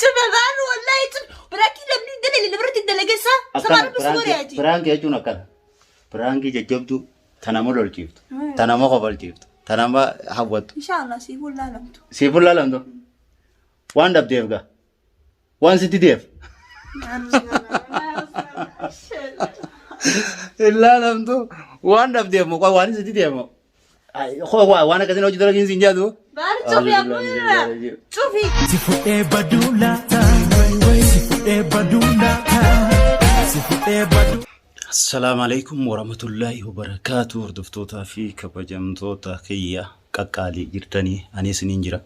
شبابان والله براكي لمني دليل اللي برت الدلقسة سمعنا بسورياتي برانكي يجون أكل برانكي جبتو تنامو لولجيفت تنامو قبلجيفت تنامو حوت إن شاء الله سيفول لا لمتو سيفول لا لمتو وان دب ديفغا وان سيتي ديف لا لمتو وان دب ديف مو وان سيتي ديف خو وانا كذا نوجد لكن زنجادو بارد شوفي يا بولا شوفي سيفو بدولا سيفو بدولا سيفو بدولا السلام عليكم ورحمة الله وبركاته وردفتوتا في كبجمتوتا كيا كاكالي جرتني أني سنينجرا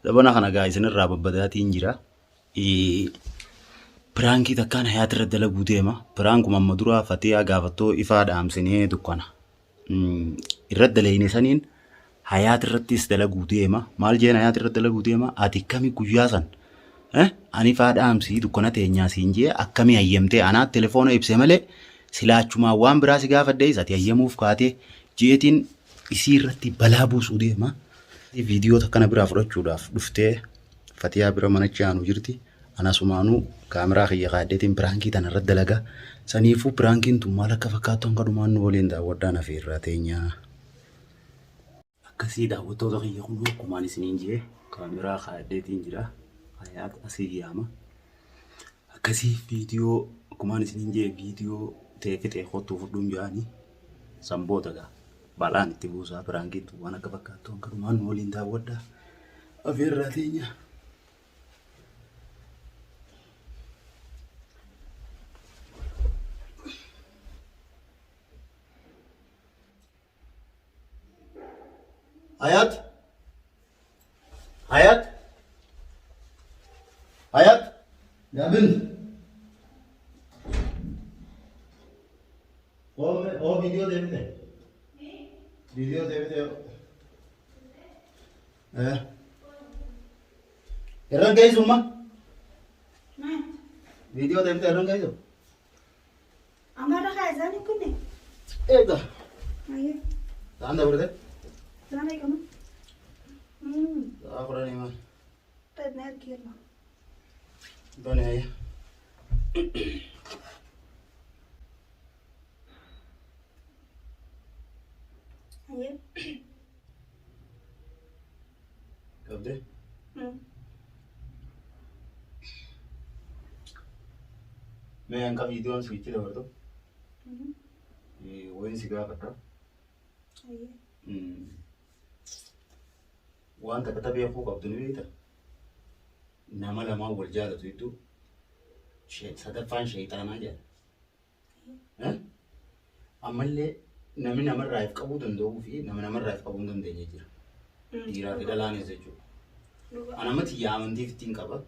دبنا خنا جايزين الراب بدأت ينجرا برانكي تكان حياة ردلا بوديما برانكو ممدورا فتيا غافتو إفاد أمسنيه دكانا الردلا ينسانين حياة الرديس دلا بوديما مال جين حياة الردلا بوديما أتي كمي كوجاسن أني فاد أمسي دكانا تينيا سينجي أكمي أيامتي أنا تلفونه يبسمله silaachuma waan biraa si gaafadde isaati ayyamuuf kaate jeetiin isii irratti balaa buusuu deema. Viidiyoo takkana biraa fudhachuudhaaf dhuftee Fatiyaa bira mana chaanu jirti. Anasumaanuu kaameraa kiyya qaaddeetiin piraankii tana irratti dalagaa. Saniifuu piraankiin tun maal akka fakkaatu hanga dhumaan nu waliin daawwadhaan afeerraa teenyaa. Akkasii daawwattoota kiyya kun akkumaan isiniin jee kaameraa qaaddeetiin jira. Hayaat asii yaama. Akkasii viidiyoo akkumaan isiniin jee viidiyoo teekitee hotuu fudhuun jaanii samboota gaa balaan itti buusaa piraankiin tun waan akka fakkaatu hanga dhumaan nu waliin daawwadhaa afeerraa teenyaa. Hayat Hayat Hayat Ya bint O video devide Video devide Erran gayso ma Video devide erran gayso Amara khazani kunne Eda Aye Anda burde Sana kama Akhra ni ma طيب نركي يلا Bani aya Aye Kabde मैं अंका वीडियो में स्विच ले वर्तो ये वही सिगा करता Aye وان تكتب يا فوق عبد النبي نما لما ورجال تيتو شيء صدفان شيطان جا ها أمالي نما رايف كابو دندو في نما رايف كابو دندو يجير ديرا كده لاني زجو أنا ما تيجي دي فتين كابا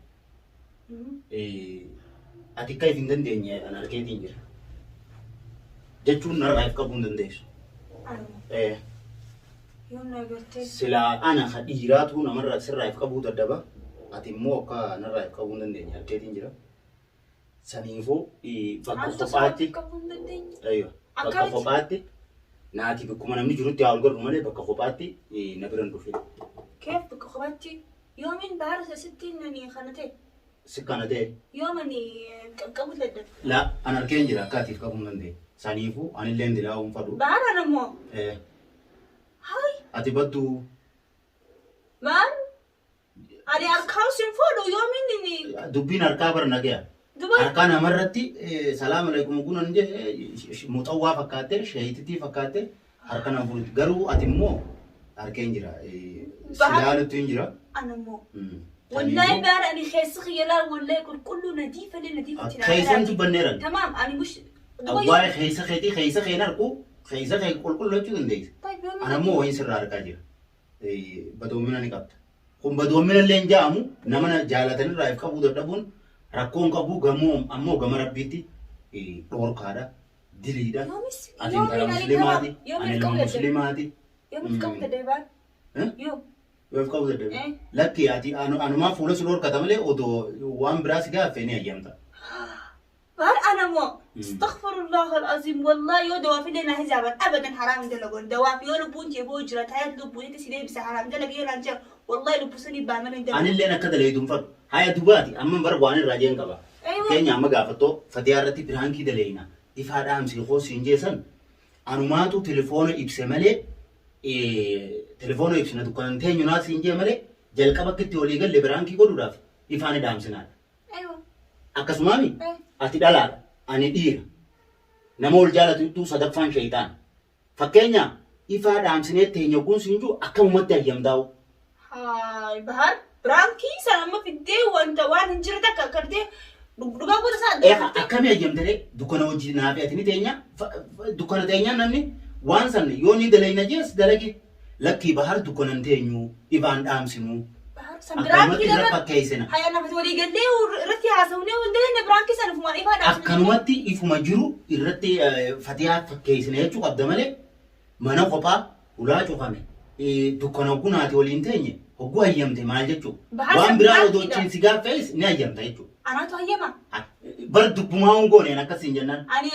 أتيكاي فيندن دنيا أنا ركيت يجير جتون نرا رايف كابو دنديش يوم نقولتي سلا أنا خديرات هو نمر سر رايف كابو تدبا أتي موكا نرايف كابو دنديا ركيت يجير سنيفو بكو خباتي أيوة بكو خباتي ناتي بكو منامني جروتي أولغر روماني بكو خباتي نبرن دوفي كيف بكخواتي يومين بعرس 60 نني خانتين سكانتي يومني قبل لدن لا أنا ركين جرا كاتيف كابو دندي سنيفو أنا اللي عندي لا فدو بعد أنا مو هاي أتي بدو مان أنا أركاو سنفولو يومين إني دبين أركابر نجيا دبي أركان مرتي سلام عليكم يقولون نجى متوافق فكاتة شهيتي فكاتة أركان أقول جرو أتيمو أركين جرا سلالة تنجرا أنا مو والله بعد أنا خيس خيال والله كله نظيفة لنظيفة خيسان تبنيرن تمام أنا مش أبغى خيسة خيتي خيسة خينا ركو خيسة خي كل لا تجون ديس طيب يوم أنا مو وين سر أركاجر بدومنا نكابت كم بدومنا لين جامو نمنا جالتنا رايف كابو دبون ركون كابو غموم أمو غمرة بيتي دور كارا دليدا أتين كلام مسلماتي أنا مسلماتي يوم كم تدبر يوم ويف كابو دبون لكن أتي أنا ما فولس لور كتامله أدو وان براسيكا فيني أيامتا بعد أنا مو استغفر الله العظيم والله يو دوافي لنا هزابا أبدا حرام دلقون دوافي يو لبون جيبو جرات هاي لبوني تسيدي بس حرام دلق يو لانجا والله لبسني بامن أنا اللي أنا كده ليدون فر Haya dubaati amma bar waan irraa jeen qaba. Aywa. Keenya amma gaafattoo fatiyaa irratti biraankii daleeyna. Ifaadhaam silkoo siin jeesan anumaatu telefoona ibse malee telefoona ibsina dukkanan teenyu naa siin jee malee jalqaba akkitti walii galle biraankii godhuudhaaf ifaan dhaamsinaadha. Aywa. Akkasumaami ati dhalaadha ani dhiira. Nama ol jaalatu sadaffaan shaytaan. Fakkeenya ifaa dhaamsinee teenya kun siin jiru akkamumatti hayyamtaa'u. Hai bahar branki sama fidee wanta waan hin jirre takka akkarte dhugaa goota isaa Akkami hayyamtee dukkana wajjin naafi ati ni teenya dukkana teenya namni waan sanne yoo ni dalayna jees dalagi lakkii bahar dukkanan teenyu ifaan dhaamsinu. Akkanumatti irra fakkeessina. Haya nafati walii gallee irratti haasawne wanti branki sana fumaan ifaa dhaamsinu. Akkanumatti ifuma jiru irratti fatiyaa fakkeessina jechuu qabda malee mana kophaa ulaa cufame dukkana kunaati waliin teenye hogguu hayyamte maal jechuu waan biraa odoochiin si gaaffees ni hayyamta jechuu. Anaatu hayyama. Bar dubbumaa hongooneen akkasiin jennaan. Ani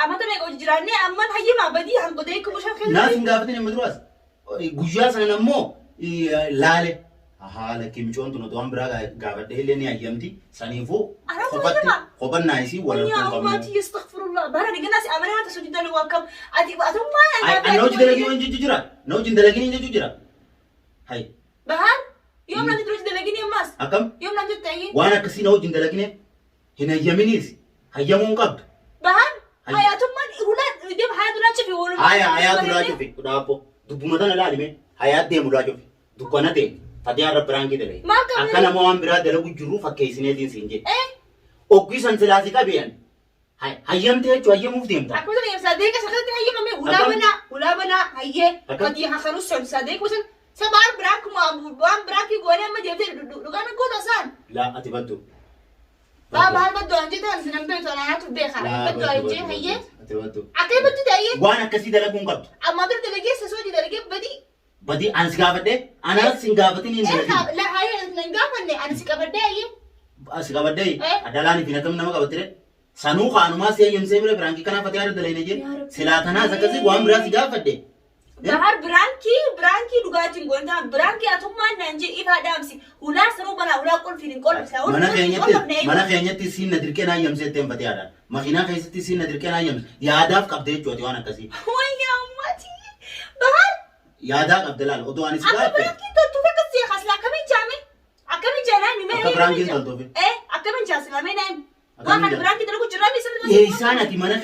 amata meeqa hojii jiraanne amman hayyama badii hanqotee kuma shan keessa. Naaf hin gaafatin amma duraas guyyaa sana ammoo laale haala kimchoontu nuti waan biraa gaafadhee illee ni hayyamti saniifuu qophannaa isii wal يا أمتي استغفر الله بارك الناس أمانة تسجد له وكم أتوما نوجد لكن وين جرا نوجد لكن ينجو جرا هاي بهار يوم لا تروح تلاقيني ماس أكم يوم لا تتعين وانا كسي نوجد لكن هنا يمينيس هيمون قبض بهار هاي أتوما ولا ديم حياة ولا تشوفي ولا حياة ولا تشوفي دابو دبوا مثلا لا دي حياة ديم ولا تشوفي دكانة دي فدي أرب برانكي دلي أكنا ما هم برا دلو جرو فكيسينه دين سينجي Oggi san silasi kabiyan. Hayyamte jechuun hayyamuuf deemta. Akkuma sana sadee ka sakati hayyamame ulaa banaa hayyee kadii hakanu sadee kusan sabaar biraakuma waan biraakii goonee amma deemtee dhugaan goota isaan. Laa ati baddu. Baal baddu anjii ta'an sinan beektu anaatu beeka. Baddu anjii hayyee. Ati baddu. Akkee baddu ta'ee. Waan akkasii dalaguun qabdu. Amma dur dalagee sasoo dalagee badii. Badii ani si gaafadhee anaas si gaafatin hin dalagin. La hayyee nan gaafanne ani si qabadhee hayyee. Asgabadai adalah ni bina kami nama kabatire sanu khanu mas ya yemse mere branki kana fatih ada dalai neje silatana zakasi wam beras gafade bahar branki dugatin gonda branki atumma nanje ifa damsi ula sanu bana ula qol filin qol sa mana kayaknya sin nadir kena yemse tem fatih ada makina kayaknya sin nadir kena yem ya adaf kabde cuti wana kasi oh ya mati bahar ya ada kabdelal odo ani siga branki tu fakasi khasla kami jami akami janani me akka branki salto be akami jasla me nan waan branki dalu jirami sirri ye isana ti mana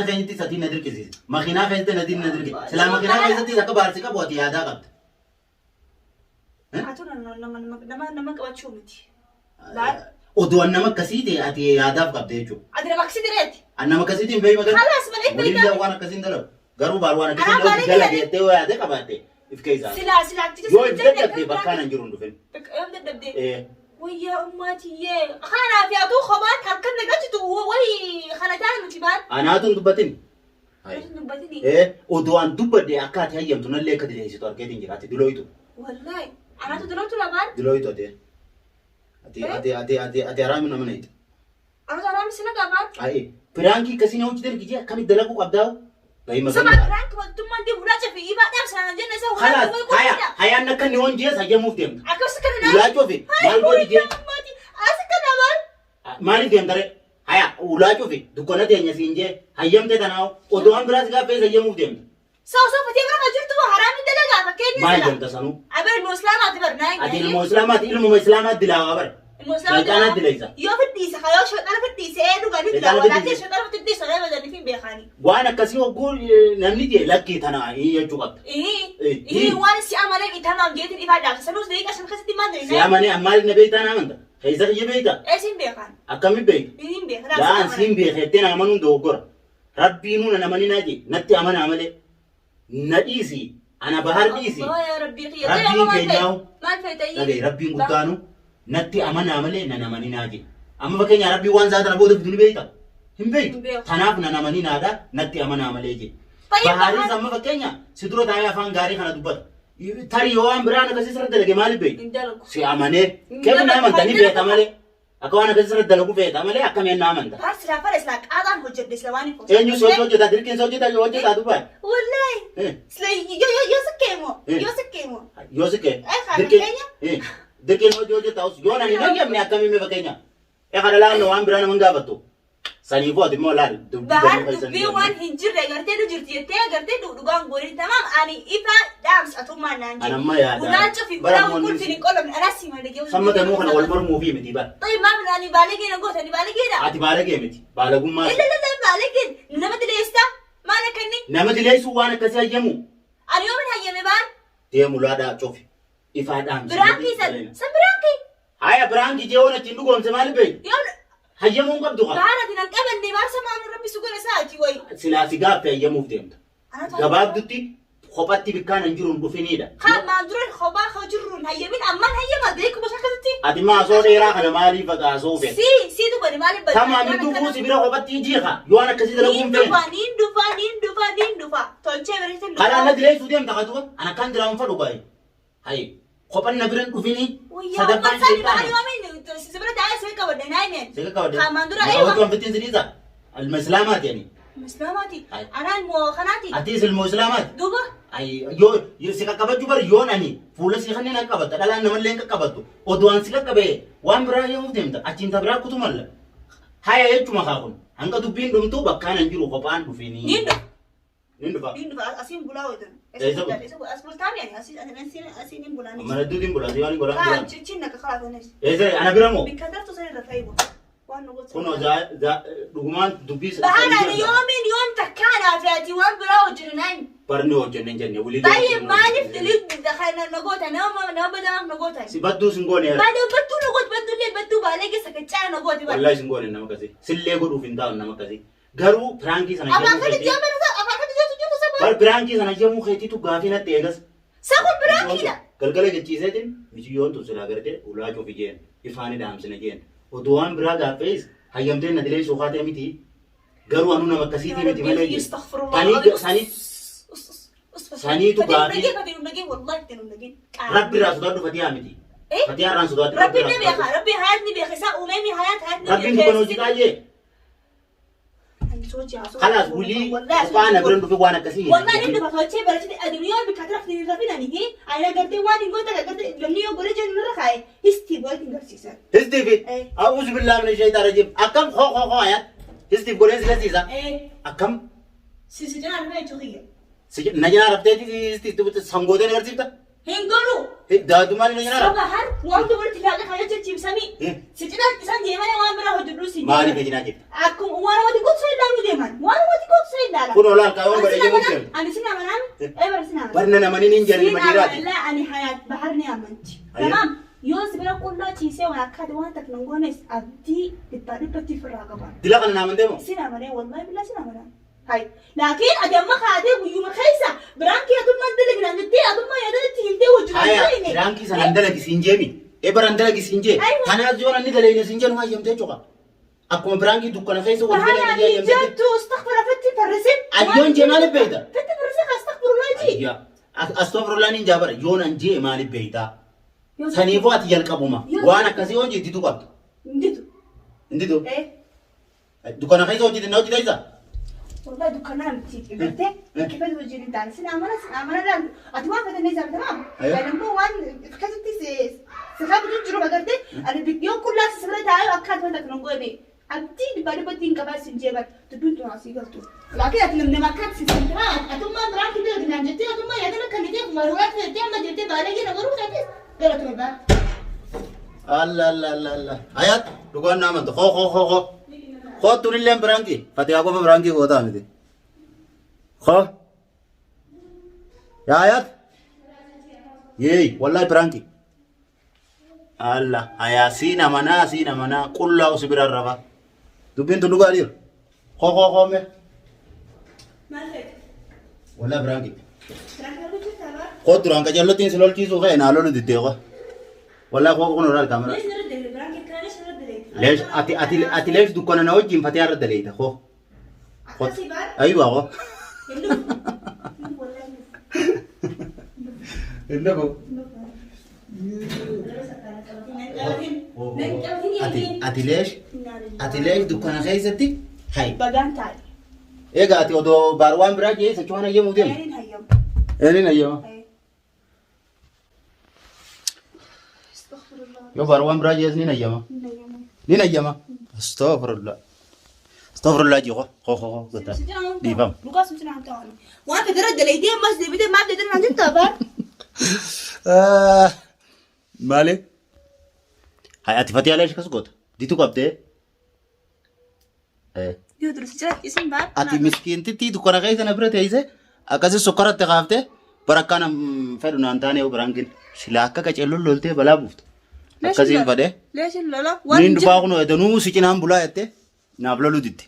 kayaknya sati nadir kisi makina kayaknya nadir ke selama makina kayaknya zakka barsi ka buat ya ada kabd atuna nama qabachu miti odo annama kasite ati ya ada kabde jo adira maksi direti annama kasite be magan khalas malek be wana kasin dalo garu bar wana kasin dalo gala de wa ada kabate ifkayza sila yo ibdadde bakana njurundu fen يبدأ ويا أمتي خانا في أطو خبات هكذا نجت وي خانا تاني متبان أنا أتون دبتني دبتني ودو أن دبتة أكاد هي يوم تنال لك دليل سطور كده جراتي دلويتو والله أنا تدلويتو لبان دلويتو أتي أرامي نمنيت أنا أرامي سنة كمان أي فرانكي كسيني هو جدر كذي كم يدلقوا قبضاو سبع فرانك وانتم ما دي ولا شفي إيبا نفس أنا جنة سو خلاص هيا نكني هون جيس هيا مفتهم أكو سكنا ولا شوفي مال بودي جيس أسكنا مال ديم ترى هيا ولا شوفي دكانة تانية سينجي هيا متى تناو ودوام براس كافيه هيا مفتهم سو فتي ما خجرت وحرام دلقا فكيني ما يجوم تسانو أبر المسلمات برناي أدي المسلمات دلاوا أبر المسلمات دلائزا يو فتيسة خيال شو أنا فتيسة إيه دوغاني دلاوا لكن شو أنا فتيسة أنا بدني في بيخاني وانا كسي وقول نمني دي لكي تنا هي جوقت إيه وانا سي أمانة إتمام جيت الإفادة سنوس ديك عشان خسيتي ما أدري سي أمانة أمال نبيتا نامنتا خيزا هي بيتا إيه سين بيخان أكمل بيت إيه بيخ لا سين بيخيتين أمانون دوغور ربي نونا نماني ناجي نتي أمانة عملي نديسي أنا بحر ديسي يا ربي ربي كيناو ما الفايدة لغي ربي نقطانو نتي أمانة عملي نماني ناجي أما بكين يا ربي وان زادنا بودو بدون بيتا هم بيت تناف نماني نادا نتي أمانة عملي جي بحاري سما بكين سدرو تايا فان غاري خانا دوبت تاري يوان برانا كسي سرد لغي مالي بيت سي أمانة كيف نامن تاني بيت عملي أكوانا كسي سرد لغو بيت عملي أكامي نامن تا بس لا فرس لك آدم هو جد سلواني فوق إيه نيو سوچو جدا دركين سوچو تا يوچو تا دوبت والله سلا يو سكيمو يوسكي إيه خاطر كينيا Dekin hojii ta'us yoona ni hayyamne akkamii fakkeenya. Eegaa dhalaan waan biraa nama gaafatu. Sanii footi moo laal. Bahar dubbii waan hin jirre gartee nu jirti jettee gartee dhugaan goonii tamam ani ifa dhaams atummaa naan jedhu. Anamma yaada. Gulaacha fi gulaa qulqultiin hin qolomne anasi malee. Sammata muu kana wal mormuu fi miti bara. Tayi maaf naani baalegee na goota ni baalegee dha. Ati baalagee miti. Baalagummaa. Illee baalegee nama dileessa maal akkanni. Nama dileessu waan akkasii hayyamu. Ani yoo min hayyame baar. Deemu laadhaa cofi. Ifaa dhaamsi. Biraanki san biraanki. Haya biraanki jeewoon achiin dhugoomse maali beeyi? Hayyamuun qabdu qaba. Baara dinan qabanne baarsa maanu rabbi sugana saati wayi. Silaasi gaaffii hayyamuuf deemta. Gabaabdutti kophatti bikkaan hin jiruun dhufinidha. Haa maanduran kophaa koo jirruun hayyamin ammaan hayyama beeku basa akkasitti. Ati maasoo dheeraa kana maaliif fagaasoo fe? Siitu godhe maaliif badda? Tamaan dhufuu si bira kophatti jiika. Yoo an akkasii dalaguun feene. Niin dhufa. Tolchee bareetin dhufa. Kanaan na dileessuu deemta katuba. Ana kan diraan fadhu baay'ee. Hayi. Kophan na biran dhufinii. Sadaffaan sheetaan. Sibira taa'ee siree qabadde naayineen. Siree qabadde. Haa maandura eewa. Akka waan fittiin siniisa. Alma islaamaati yani. Islaamaati. Anaan moo kanaati. Ati ilmoo islaamaati. Duuba. Ay yoo si qaqqabachuu bari yoon ani fuula si kanneen qaqqabatta dhalaan namallee qaqqabattu oduun si qaqqabee waan biraa yoo deemta achiin tabiraa kutu malla. Haya jechuma kaakun hanga dubbiin dhumtuu bakkaan hin jiru kophaan dhufeenii. Niin dhufa. Asiin bulaa waytan. As bultaami ani asiin hin bulaani. Mana duutiin bulaati waan golaan jiraan. Cicciin akka kalaatanis. Eesee ana bira moo? Bikka tartu sana irra fa'ibu. Waan nu gosa. Kunoo dhugumaan dubbii Bahaadhaan yoom takkaadhaa fi ati waan biraa hojjetu barni hojjenne jenne wuli. Baay'ee maaliif diliin nagoota nama badamaaf nagoota. Si badduu sin goone. Badduu nagoota baddullee badduu baalee keessa kaccaa nagooti. Wallahi sin goone nama kasi. Sillee godhuuf hin taa'u nama kasi. Garuu piraangii sana afaan kan jiru sababa. Bar piraangii sana jemuu keetiitu gaafii natti eegas. Sakun piraangiidha. Galgala jechiiseetiin miciyyoon tun silaa gartee ulaa cufi jeen ifaani dhaamsine jeen. Oduu waan biraa gaaffees hayyamteen na dilee suuqaa ta'e miti. Garuu anu nama akkasiitii miti malee. Saniitu gaafii. Rabbi irraa sodaadhu Fatiyaa miti. Fatiyaa irraan sodaadhu. Rabbi ni beeka. Rabbi hayaat ni beeka. Isaa uumamni hayaat ni beeka. Rabbiin dukkan hojii baay'ee. Kalaas wulii qophaa na biran dhufe waan akkasii. Wallahi inni dhufa tolchee barachite aduunyaa bikka tarafti hin rafinanii ayina gartee waan hin goota gartee namni yoo godhe jennu irra kaa'e histiif walitti hin garsiisan. Histiif a'uuzu billaahi mina shaytaan rajiim akkam hoo hayaat histiif godhee si garsiisa. Akkam. Si janaa rafee jechuun kiyya. Na janaa rafteeti histiif sangootee na garsiifta. Hin godhu. Daaddumaan na janaa rafte. Sabahar wanti walitti ilaalee kaayee jechibsamii. Si cinaa isaan deemanii waan biraa hojjedhu si. Maaliif ejinaa jirti? Akkuma waan wati gosa ilaalu deeman. Waan wati gosa ilaalu. Kun olaal kaawwan bareedee mukkeen. Ani sin amanaan. Bara sin amanaan. Barna namani nin jani madiraati. Sin amanaan ani hayaat bahar ni amanti. Tamam. Yoo sibira qullaa ciisee waan akkaate waan takna goones abdii dhibbatti firraa qaba. Dila kana naamantee moo? Sin amanee wallahi bilaa sin amanaan. Hai. Laakiin adamma kaatee guyyuma keessa biraankii adummaan dalaginaan jettee adummaa yaadatti hintee hojjetu. Haya biraankii sanaan dalagi siin jeemi. Ebaran dalagi siin jee. Kanaaf yoo namni dalayne siin jennu hayyamtee cuqa. Akkuma biraankii dukkana keessa wal galee ni hayyamtee. Jattu astaghfira fatti farrisin. Ayyoon jee maaliif beeyta? Fatti farrisin astaghfirullah ji. Ayyaa. Astaghfirullah ni jaabara yoon an jee maaliif beeyta? Saniifuu ati jalqabuma. Waan akkasii hojii ittitu qabdu. Inditu. Inditu. Dukkana keessa hojii na hojii ta'isaa? والله دكاننا متيجي قلت كيف تجي انت عن سنه امانه لا اتوقع ان الناس تمام يعني هو وان فكرتي سخاب تجربه قلت انا اليوم كلها سمرت على اكاد وانت نقولي ابتي بدي بدي كباس نجيبك تبنتو ناسي قلت لكن اتلم ما كانت سنترات اتم ما براك كده من جدتي اتم ما يدنا كان يدي مروات يدي ما جدتي بالي نغرو كده قالت ما الله الله الله الله حيات دكان نام انت خو خو تولين برانكي فتيا ابو برانكي होता है خو يا حيات يي والله برانكي الله يا سينا منا كلها وسبر الرفا دبين تلو قادير خو مه ما في والله برانكي خو ترانك جلو تين سلول چیزو ہے نالو نو دیتے ہو والله خو كونو رال كاميرا ليش اتي ليش دكان انا وجي فتيا رد ليته خو ايوه خو انكو اتي ليش دكان خيزتي هاي بدان تاي ايه قاتي ودو باروان براجي سچوانا يمو دين اين ايام Yo barwan brajes ni nayyama. Ni nayyama. Astaghfirullah. Astaghfirullah ji ho gata. Di fam. Lukas mesti nak tahu. Wah, kita dah lagi dia mas dia betul mas dia nanti tahu bar. Male. Hay ati Fati alash kasgot. Ditu qabde. Dia terus cerita isim bar. Ati miskin ti dukana kaisa na brate aise. Akase sokara te qafte. Barakana fedu nantane o brangin. Sila akka ka cello lolte bala buft. Akase fade. ليش لا Nin dubaaqno edanu sikinam bula ette. Na blalu ditti.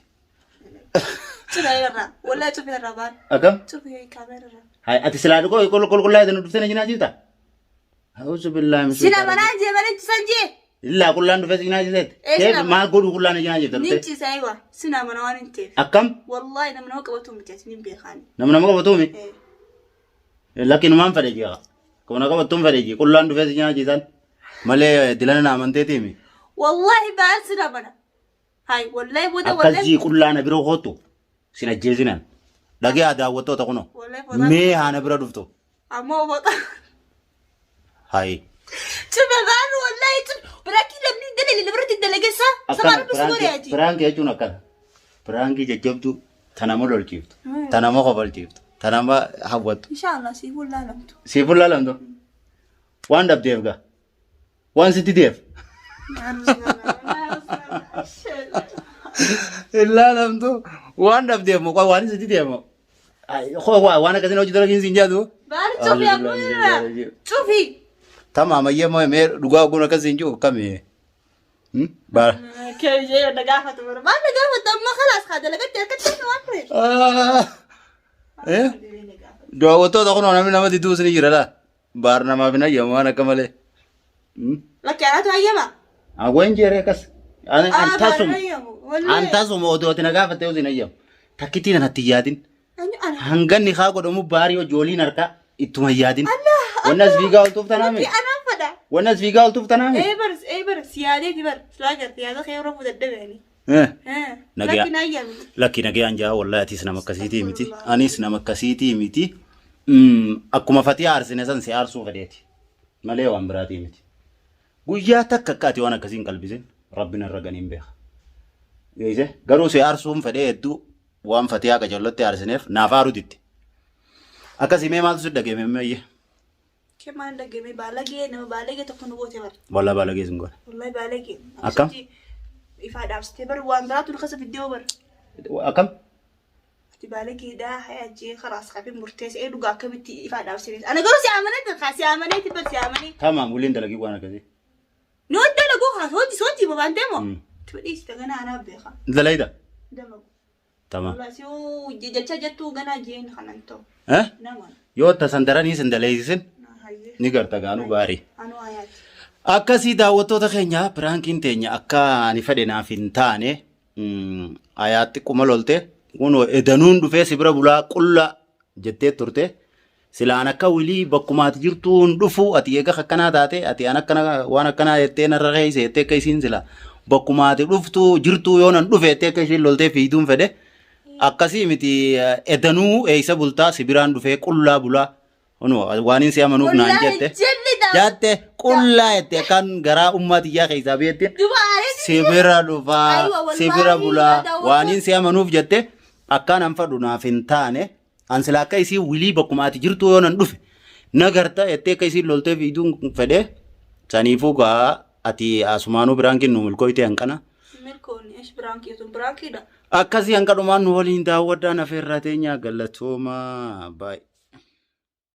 شوف يا ولا شوف يا ربان Akam. شوف هي كاميرا Hay ati sila ko kol la edanu dufte na jina jita. A'udhu billahi min سينا مناجي منك تسنجي illa kullan dufte jina jita. إيش Ke لا؟ ma godu kullan jina jita. نمشي سايوا سينا منوان انت Akam. والله انا من هوك وتم بتسنين بيخاني Namna mako batumi. ايه Lakin man fade jiga. Kona ka batum fade ji kullan dufte jina jitan. Male dilana na amante timi. والله بعد سينا منا هاي والله بودا Akkas والله ji kullana biro hotu. Sina jezinan. Dagi ada wato ta kuno. والله بودا Me hana biro dufto. اما بودا Hay. شوف يا غالو والله براكي لمني دليل اللي برد الدلقه سا سمعنا بس يا جي Prank ya chuna kan. Prank jajjabtu tanama lol chiftu. Tanama khobal chiftu. Tanama hawatu. ان شاء الله سيقول لا لمتو Sifulla lamdo. One dab devga. One city dev. Illa lamdo. One dab dev mo kwa one city dev mo. Ay kho wa wana kasino jidara kin sinjadu. بعد شوف يا ابويا شوفي Tama ma yemo me duga guna kasinju kame. Ba. كيف جاي نقافة مرة ما نقافة ما خلاص خد لقيت كنت واقف Eh? Do wato ta kuno na mina mati tu sini jirala. Bar na ma bina yamo na kamale. لك انا تو ايما Agwen jere kas. Antasum. والله Antasum odo tinaga fate usina yam. Takiti na tiyadin. انا Hangan ni khago do mu bari o joli narka ituma yadin. Wanas viga ultuf taname. انا فدا Wanas viga ultuf taname. اي برس سيادتي بر سلاجر سيادة خير رفض الدباني Eh. ها نجي. لكن ايام Lakki nage anja wallahi ati sina makasiti miti. Anis na makasiti miti. Akkuma fati arsine san si arsu fadeti. Male wan birati miti. Guyyaa takka akkati waan akkasiin qalbisen rabbina irra ganiin beeka. Geese garuu si arsuun fedhee hedduu waan fatii haqa jallotti arsineef naaf aaru ditti. Akkasii mee maaltu si dhageme meeyye? كمان لقي بالغي انا بالغي تكون بوتي بر Wallaa baala geessin goone. والله بالغي أكم؟ ifade abstebr waan biraatu khasa video bar Akkam? بالغي ده حياجي خلاص خافي مرتاس اي دوغا كبتي ifade abstebr انا قالوا سي امانه خاسي امانه تبر سي امانه Tamaam waliin dalagii waan akkasii. نو دلغو خلاص ودي ما بانتمو تبدي استغنى انا بيخا Dalayda? دمو Tamaam. والله سيو ججا جتو غنا جين خننتو Eh? نعم Yoo tasan daranii sin dalaysisin هاي ni garta gaanuu baarii. انا ايات Akkasii daawwattoota keenya piraankiin teenya akka ani fedhe naaf hin taane ayaatti quma lolte kunoo edanuun dhufee si bira bulaa qulla jettee turte silaan akka wilii bakkumaati jirtuun dhufu ati eega akkanaa taate ati an akkana waan akkanaa jettee narra keeyse jettee akka isiin sila bakkumaati dhuftu jirtuu yoo nan dhufe jettee akka isiin loltee fiiduun fedhe akkasii miti edanuu eeysa bultaa si biraan dhufee qullaa bulaa kunoo waan hin si amanuuf naan jette. Jatte qullaa jette kan garaa ummatiyyaa keessaa beekte sibira dhufaa sibira bulaa waaniin si amanuuf jette akkaan an fadhu naaf hin taane an sila akka isii wilii bakkuma ati jirtu yoo nan dhufe nagarta jettee akka isii loltee fiiduun fedhe saniifuu gaa ati asumaanuu biraan kennu milkooyte hanqana. milkooni ايش برانكي برانكي ده Akkasii hanqadhumaan nu waliin daawwadhaan afeerraa teenyaa galatooma baay'ee.